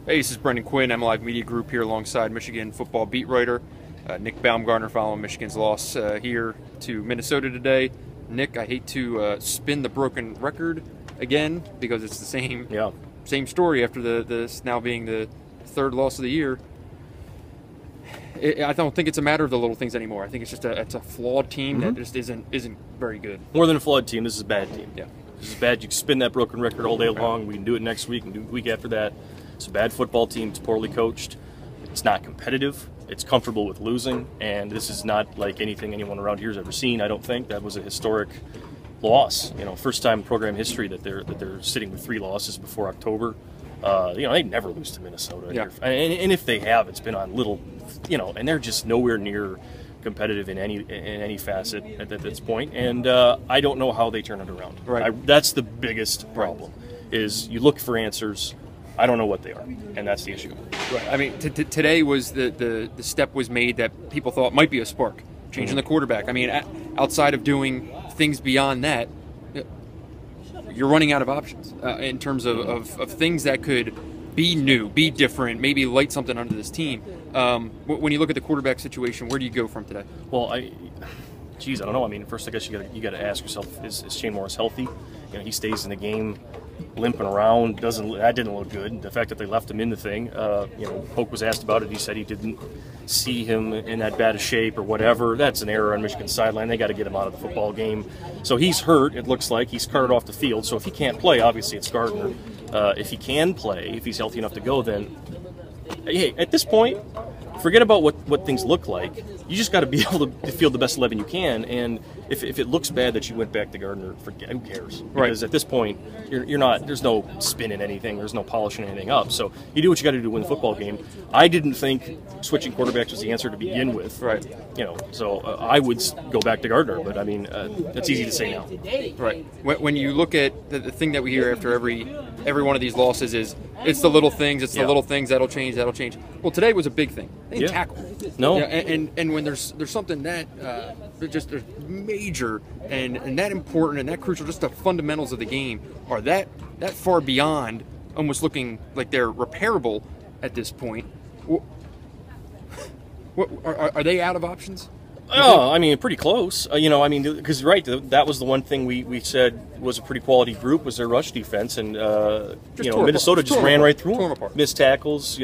Hey, this is Brendan Quinn, MLive Media Group, here alongside Michigan football beat writer Nick Baumgardner, following Michigan's loss here to Minnesota today. Nick, I hate to spin the broken record again because it's the same story after this now being the third loss of the year. I don't think it's a matter of the little things anymore. I think it's just it's a flawed team that just isn't very good. More than a flawed team, this is a bad team. Yeah, this is bad. You can spin that broken record all day long. We can do it next week and do it the week after that. It's a bad football team. It's poorly coached. It's not competitive. It's comfortable with losing, and this is not like anything anyone around here has ever seen. I don't think that was a historic loss. You know, first time in program history that they're sitting with 3 losses before October. They never lose to Minnesota. Yeah. And if they have, it's been on little, and they're just nowhere near competitive in any facet at this point. And I don't know how they turn it around. Right. That's the biggest problem. Is you look for answers. I don't know what they are, and that's the issue. Right. I mean, today was the step was made that people thought might be a spark, changing the quarterback. I mean, outside of doing things beyond that, you're running out of options in terms of things that could be new, be different, maybe light something under this team. When you look at the quarterback situation, where do you go from today? Well, I don't know. I mean, first I guess you got to ask yourself: is Shane Morris healthy? He stays in the game, limping around. That didn't look good. The fact that they left him in the thing. Polk was asked about it. He said he didn't see him in that bad a shape or whatever. That's an error on Michigan's sideline. They got to get him out of the football game. So he's hurt. It looks like he's carted off the field. So if he can't play, obviously it's Gardner. If he can play, if he's healthy enough to go, then hey, at this point, forget about what things look like. You just got to be able to field the best 11 you can, and if it looks bad that you went back to Gardner, who cares? Because at this point, you're not. There's no spin in anything. There's no polishing anything up. So you do what you got to do to win the football game. I didn't think switching quarterbacks was the answer to begin with. Right. So I would go back to Gardner, but I mean, that's easy to say now. Right. When you look at the thing that we hear after every one of these losses is it's the little things. It's the little things that'll change. Well, today was a big thing. They didn't tackle. No. And when there's something that just major and that important and that crucial, just the fundamentals of the game are that far beyond almost looking like they're repairable at this point. What are they out of options? Oh, I mean, pretty close. Because that was the one thing we said was a pretty quality group was their rush defense, and Minnesota just ran right through them. Missed tackles,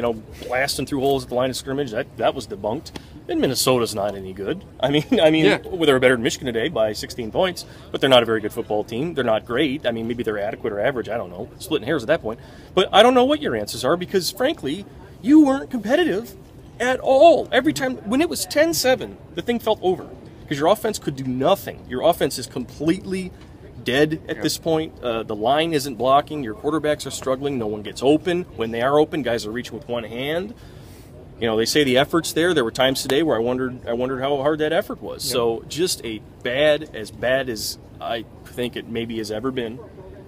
blasting through holes at the line of scrimmage. That was debunked. And Minnesota's not any good. I mean, they're better than Michigan today by 16 points, but they're not a very good football team. They're not great. I mean, maybe they're adequate or average. I don't know. Splitting hairs at that point. But I don't know what your answers are because, frankly, you weren't competitive at all. Every time, when it was 10-7, the thing felt over because your offense could do nothing. Your offense is completely dead at this point. The line isn't blocking. Your quarterbacks are struggling. No one gets open. When they are open, guys are reaching with one hand. They say the effort's there. There were times today where I wondered how hard that effort was. Yeah. So just as bad as I think it maybe has ever been,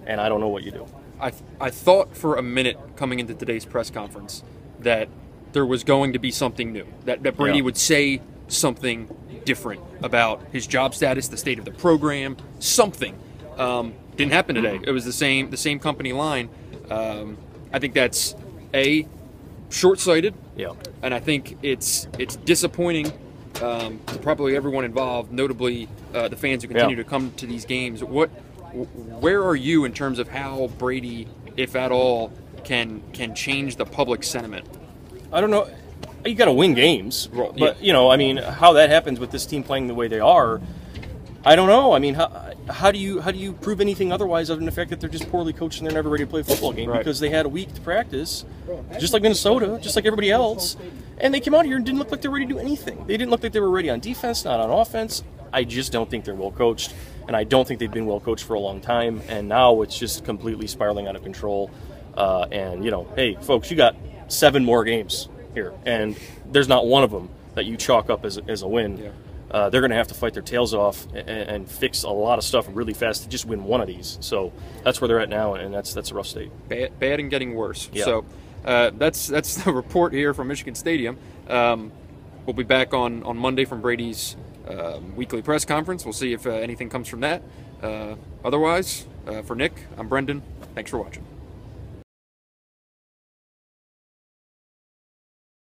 and I don't know what you do. I thought for a minute coming into today's press conference that there was going to be something new, that Brady would say something different about his job status, the state of the program, something. Didn't happen today. It was the same company line. I think that's short-sighted, and I think it's disappointing to probably everyone involved, notably the fans who continue to come to these games. Where are you in terms of how Brady, if at all, can change the public sentiment? I don't know. You got to win games, but how that happens with this team playing the way they are, I don't know. I mean, how do you prove anything otherwise other than the fact that they're just poorly coached and they're never ready to play a football game because they had a week to practice, just like Minnesota, just like everybody else, and they came out here and didn't look like they were ready to do anything. They didn't look like they were ready on defense, not on offense. I just don't think they're well coached, and I don't think they've been well coached for a long time. And now it's just completely spiraling out of control. Hey, folks, you got 7 more games here, and there's not one of them that you chalk up as a win. Yeah. They're going to have to fight their tails off and fix a lot of stuff really fast to just win one of these. So that's where they're at now, and that's a rough state. Bad and getting worse. Yeah. So that's the report here from Michigan Stadium. We'll be back on Monday from Brady's weekly press conference. We'll see if anything comes from that. Otherwise, for Nick, I'm Brendan. Thanks for watching.